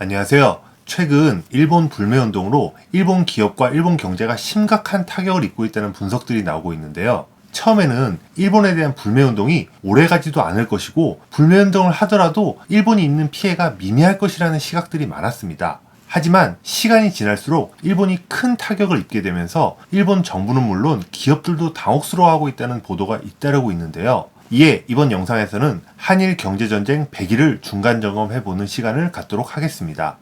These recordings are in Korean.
안녕하세요. 최근 일본 불매운동으로 일본 기업과 일본 경제가 심각한 타격을 입고 있다는 분석들이 나오고 있는데요. 처음에는 일본에 대한 불매운동이 오래가지도 않을 것이고 불매운동을 하더라도 일본이 입는 피해가 미미할 것이라는 시각들이 많았습니다. 하지만 시간이 지날수록 일본이 큰 타격을 입게 되면서 일본 정부는 물론 기업들도 당혹스러워하고 있다는 보도가 잇따르고 있는데요. 이에 이번 영상에서는 한일 경제전쟁 100일을 중간 점검해보는 시간을 갖도록 하겠습니다.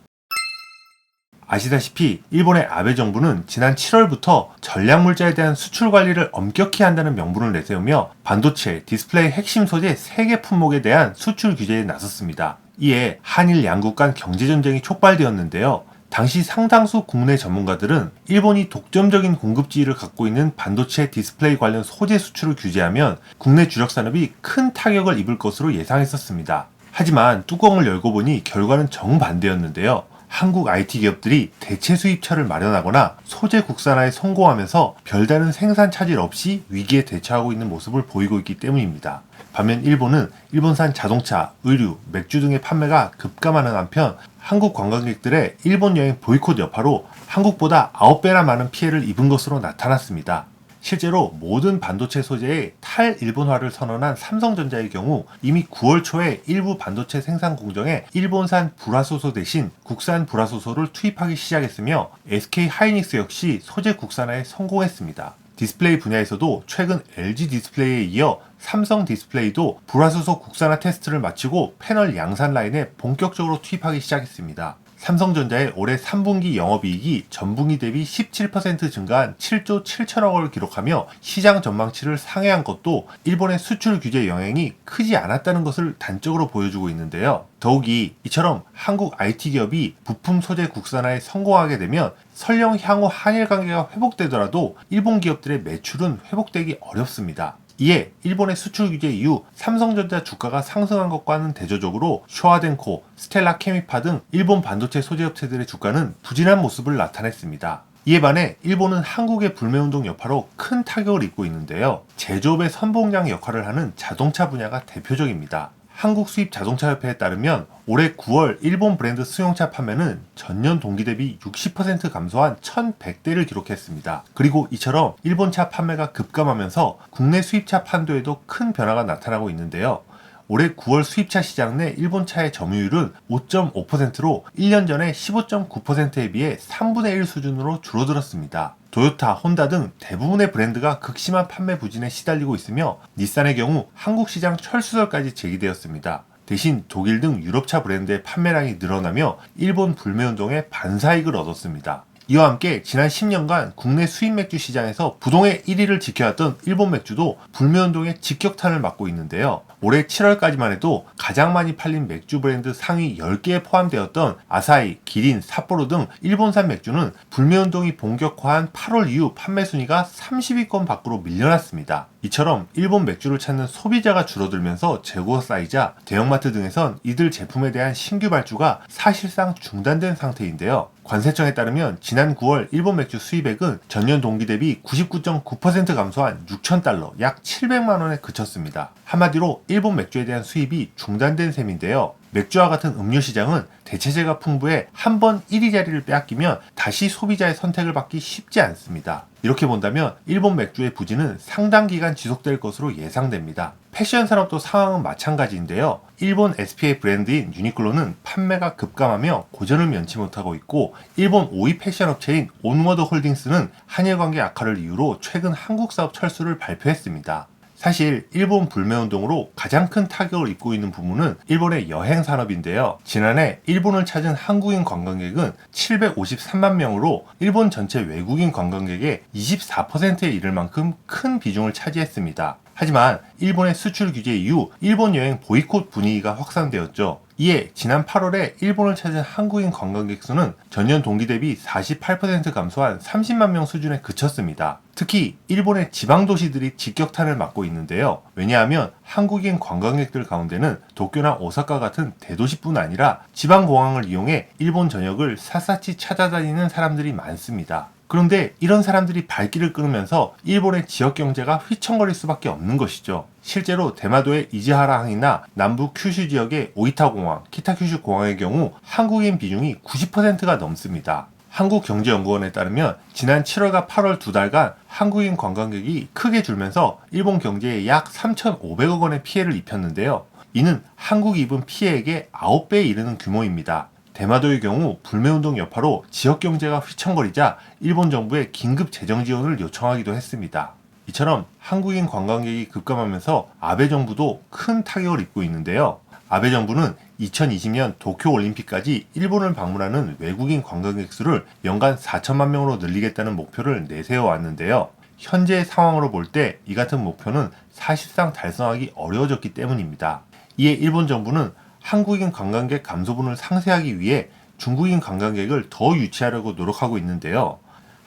아시다시피 일본의 아베 정부는 지난 7월부터 전략물자에 대한 수출 관리를 엄격히 한다는 명분을 내세우며 반도체, 디스플레이 핵심 소재 3개 품목에 대한 수출 규제에 나섰습니다. 이에 한일 양국 간 경제전쟁이 촉발되었는데요. 당시 상당수 국내 전문가들은 일본이 독점적인 공급 지위를 갖고 있는 반도체 디스플레이 관련 소재 수출을 규제하면 국내 주력 산업이 큰 타격을 입을 것으로 예상했었습니다. 하지만 뚜껑을 열고 보니 결과는 정반대였는데요. 한국 IT 기업들이 대체 수입처를 마련하거나 소재 국산화에 성공하면서 별다른 생산 차질 없이 위기에 대처하고 있는 모습을 보이고 있기 때문입니다. 반면 일본은 일본산 자동차, 의류, 맥주 등의 판매가 급감하는 한편 한국 관광객들의 일본 여행 보이콧 여파로 한국보다 9배나 많은 피해를 입은 것으로 나타났습니다. 실제로 모든 반도체 소재의 탈일본화를 선언한 삼성전자의 경우 이미 9월 초에 일부 반도체 생산 공정에 일본산 불화소소 대신 국산 불화소소를 투입하기 시작했으며 SK 하이닉스 역시 소재 국산화에 성공했습니다. 디스플레이 분야에서도 최근 LG 디스플레이에 이어 삼성 디스플레이도 불화소소 국산화 테스트를 마치고 패널 양산 라인에 본격적으로 투입하기 시작했습니다. 삼성전자의 올해 3분기 영업이익이 전분기 대비 17% 증가한 7조 7천억 원을 기록하며 시장 전망치를 상회한 것도 일본의 수출 규제 영향이 크지 않았다는 것을 단적으로 보여주고 있는데요. 더욱이 이처럼 한국 IT 기업이 부품 소재 국산화에 성공하게 되면 설령 향후 한일 관계가 회복되더라도 일본 기업들의 매출은 회복되기 어렵습니다. 이에 일본의 수출 규제 이후 삼성전자 주가가 상승한 것과는 대조적으로 쇼하덴코, 스텔라 케미파 등 일본 반도체 소재 업체들의 주가는 부진한 모습을 나타냈습니다. 이에 반해 일본은 한국의 불매운동 여파로 큰 타격을 입고 있는데요. 제조업의 선봉장 역할을 하는 자동차 분야가 대표적입니다. 한국 수입 자동차협회에 따르면 올해 9월 일본 브랜드 승용차 판매는 전년 동기 대비 60% 감소한 1,100대를 기록했습니다. 그리고 이처럼 일본차 판매가 급감하면서 국내 수입차 판도에도 큰 변화가 나타나고 있는데요. 올해 9월 수입차 시장 내 일본차의 점유율은 5.5%로 1년 전에 15.9%에 비해 3분의 1 수준으로 줄어들었습니다. 도요타, 혼다 등 대부분의 브랜드가 극심한 판매 부진에 시달리고 있으며 닛산의 경우 한국 시장 철수설까지 제기되었습니다. 대신 독일 등 유럽차 브랜드의 판매량이 늘어나며 일본 불매운동에 반사이익을 얻었습니다. 이와 함께 지난 10년간 국내 수입 맥주 시장에서 부동의 1위를 지켜왔던 일본 맥주도 불매운동의 직격탄을 맞고 있는데요. 올해 7월까지만 해도 가장 많이 팔린 맥주 브랜드 상위 10개에 포함되었던 아사히, 기린, 삿포로 등 일본산 맥주는 불매운동이 본격화한 8월 이후 판매 순위가 30위권 밖으로 밀려났습니다. 이처럼 일본 맥주를 찾는 소비자가 줄어들면서 재고가 쌓이자 대형마트 등에선 이들 제품에 대한 신규 발주가 사실상 중단된 상태인데요. 관세청에 따르면 지난 9월 일본 맥주 수입액은 전년 동기 대비 99.9% 감소한 6,000달러, 약 700만 원에 그쳤습니다. 한마디로 일본 맥주에 대한 수입이 중단된 셈인데요. 맥주와 같은 음료 시장은 대체재가 풍부해 한 번 1위 자리를 빼앗기면 다시 소비자의 선택을 받기 쉽지 않습니다. 이렇게 본다면 일본 맥주의 부진은 상당 기간 지속될 것으로 예상됩니다. 패션 산업도 상황은 마찬가지인데요. 일본 SPA 브랜드인 유니클로는 판매가 급감하며 고전을 면치 못하고 있고 일본 5위 패션 업체인 온워드 홀딩스는 한일 관계 악화를 이유로 최근 한국 사업 철수를 발표했습니다. 사실 일본 불매운동으로 가장 큰 타격을 입고 있는 부문은 일본의 여행 산업인데요. 지난해 일본을 찾은 한국인 관광객은 753만 명으로 일본 전체 외국인 관광객의 24%에 이를 만큼 큰 비중을 차지했습니다. 하지만 일본의 수출 규제 이후 일본 여행 보이콧 분위기가 확산되었죠. 이에 지난 8월에 일본을 찾은 한국인 관광객 수는 전년 동기 대비 48% 감소한 30만 명 수준에 그쳤습니다. 특히 일본의 지방 도시들이 직격탄을 맞고 있는데요. 왜냐하면 한국인 관광객들 가운데는 도쿄나 오사카 같은 대도시뿐 아니라 지방 공항을 이용해 일본 전역을 샅샅이 찾아다니는 사람들이 많습니다. 그런데 이런 사람들이 발길을 끊으면서 일본의 지역 경제가 휘청거릴 수밖에 없는 것이죠. 실제로 대마도의 이즈하라항이나 남부 큐슈 지역의 오이타 공항, 키타 큐슈 공항의 경우 한국인 비중이 90%가 넘습니다. 한국경제연구원에 따르면 지난 7월과 8월 두 달간 한국인 관광객이 크게 줄면서 일본 경제에 약 3,500억 원의 피해를 입혔는데요. 이는 한국이 입은 피해액의 9배에 이르는 규모입니다. 대마도의 경우 불매운동 여파로 지역 경제가 휘청거리자 일본 정부에 긴급 재정 지원을 요청하기도 했습니다. 이처럼 한국인 관광객이 급감하면서 아베 정부도 큰 타격을 입고 있는데요. 아베 정부는 2020년 도쿄올림픽까지 일본을 방문하는 외국인 관광객 수를 연간 4천만 명으로 늘리겠다는 목표를 내세워 왔는데요. 현재의 상황으로 볼 때 이 같은 목표는 사실상 달성하기 어려워졌기 때문입니다. 이에 일본 정부는 한국인 관광객 감소분을 상쇄하기 위해 중국인 관광객을 더 유치하려고 노력하고 있는데요.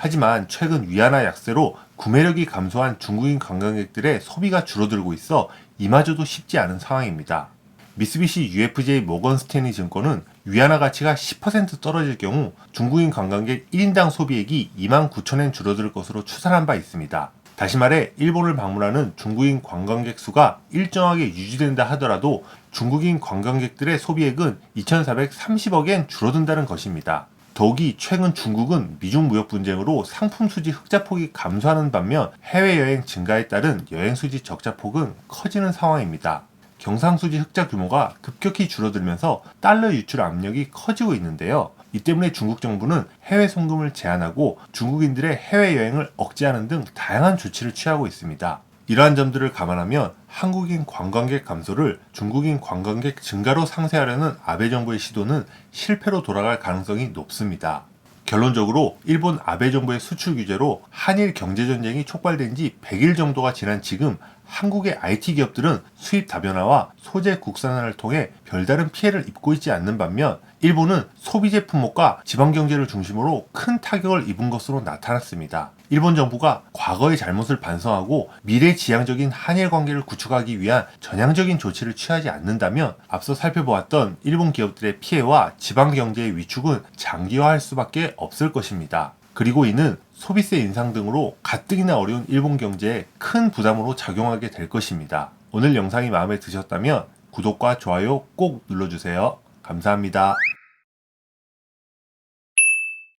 하지만 최근 위안화 약세로 구매력이 감소한 중국인 관광객들의 소비가 줄어들고 있어 이마저도 쉽지 않은 상황입니다. 미쓰비시 UFJ 모건 스탠리 증권은 위안화 가치가 10% 떨어질 경우 중국인 관광객 1인당 소비액이 29,000엔 줄어들 것으로 추산한 바 있습니다. 다시 말해 일본을 방문하는 중국인 관광객 수가 일정하게 유지된다 하더라도 중국인 관광객들의 소비액은 2,430억엔 줄어든다는 것입니다. 더욱이 최근 중국은 미중 무역 분쟁으로 상품 수지 흑자 폭이 감소하는 반면 해외여행 증가에 따른 여행 수지 적자 폭은 커지는 상황입니다. 경상수지 흑자 규모가 급격히 줄어들면서 달러 유출 압력이 커지고 있는데요. 이 때문에 중국 정부는 해외 송금을 제한하고 중국인들의 해외여행을 억제하는 등 다양한 조치를 취하고 있습니다. 이러한 점들을 감안하면 한국인 관광객 감소를 중국인 관광객 증가로 상쇄하려는 아베 정부의 시도는 실패로 돌아갈 가능성이 높습니다. 결론적으로 일본 아베 정부의 수출 규제로 한일 경제전쟁이 촉발된 지 100일 정도가 지난 지금 한국의 IT 기업들은 수입 다변화와 소재 국산화를 통해 별다른 피해를 입고 있지 않는 반면 일본은 소비재 품목과 지방경제를 중심으로 큰 타격을 입은 것으로 나타났습니다. 일본 정부가 과거의 잘못을 반성하고 미래지향적인 한일 관계를 구축하기 위한 전향적인 조치를 취하지 않는다면 앞서 살펴보았던 일본 기업들의 피해와 지방경제의 위축은 장기화할 수밖에 없을 것입니다. 그리고 이는 소비세 인상 등으로 가뜩이나 어려운 일본 경제에 큰 부담으로 작용하게 될 것입니다. 오늘 영상이 마음에 드셨다면 구독과 좋아요 꼭 눌러주세요. 감사합니다.